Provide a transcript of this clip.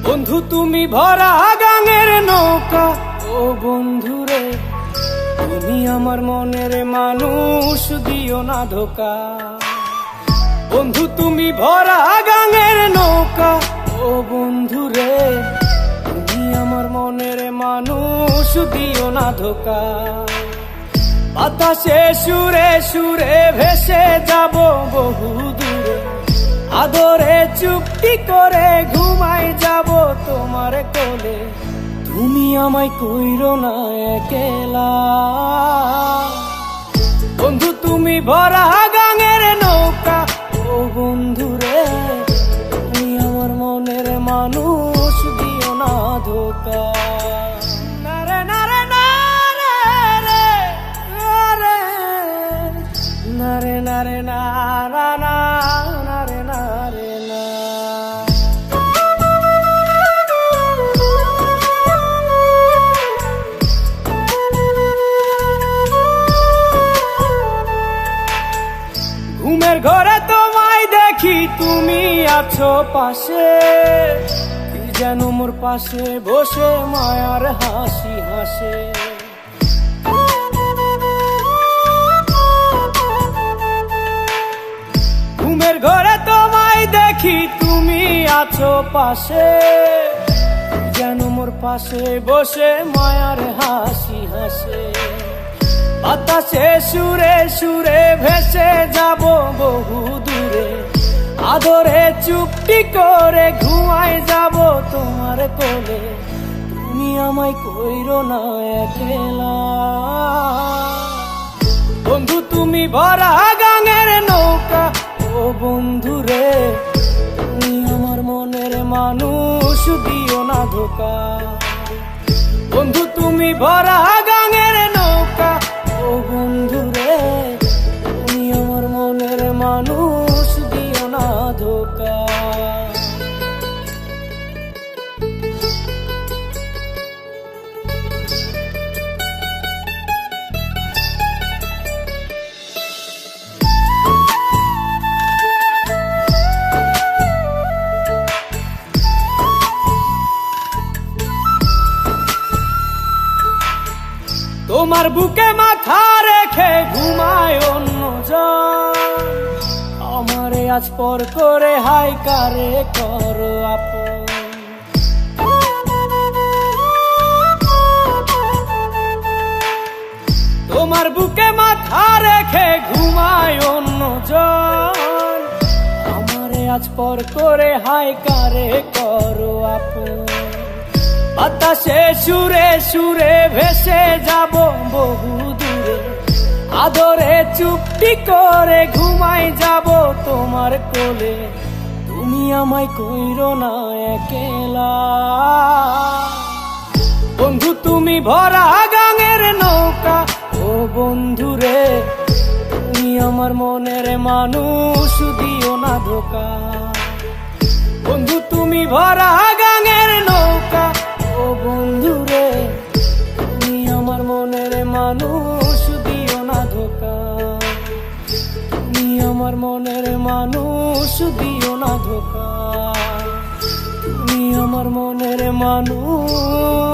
বন্ধু তুমি ভরা গাঙের নৌকা, ও বন্ধুরে তুমি আমার মনের মানুষ, দিও না ধোকা। বন্ধু তুমি ভরা গাঙের নৌকা, ও বন্ধুরে তুমি আমার মনের মানুষ, দিও না ধোকা। বাতাসে সুরে সুরে ভেসে যাব বহু দূরে, আদরে চুক্তি করে ঘুমাই যাব তোমার কোলে। তুমি আমায় কইরো না একলা, বন্ধু তুমি ভরা গাঙের নৌকা, ও বন্ধুরে তুমি আমার মনের মানুষ, দিও না ধোকা। নারে নারে নারে রে রে, নারে নারে নারা না, নারে নারে না। ঘুমের ঘরে তোমায় দেখি তুমি আছো পাশে, কি যেন মোর পাশে বসে মায়ার হাসি হাসে। ঘুমের ঘরে তোমায় দেখি তুমি আছো পাশে, যেন মোর পাশে বসে মায়ার হাসি হাসে। বাতাসে সুরে সুরে ভেসে যাব বহু দূরে, আদরে চুপটি করে ঘুমাই যাব তোমার কোলে। তুমি আমায় কইরো না একলা, বন্ধু তুমি ভরা গাঙের নৌকা, ও বন্ধুরে তুমি আমার মনের মানুষ, দিও না ধোকা। বন্ধু তুমি ভরা গাঙের নৌকা, ও বন্ধুরে তুমি আমার মনের মানুষ, দিও না ধোকা। তোমার বুকে মাথা রেখে ঘুমায় অন্যজন, আমারে আজ পর করে হাই কারে করো আপন। তোমার বুকে মাথা রেখে ঘুমায় অন্যজন, আমারে আজ পর করে হাই কারে করো আপন। বাতাসে সুরে সুরে ভেসে যাব বহু দূরে, আদরে চুপটি করে ঘুমাই যাব তোমার কোলে। তুমি আমায় কইরো না একলা, বন্ধু তুমি ভরা গাঙের নৌকা, ও বন্ধুরে তুমি আমার মনের মানুষ, দিও না ধোকা। বন্ধু তুমি ভরা গাঙের নৌকা, ও বন্ধুরে তুমি আমার মনের মানুষ, দিও না ধোকা। তুমি আমার মনের মানুষ, দিও না ধোকা। তুমি আমার মনের মানুষ।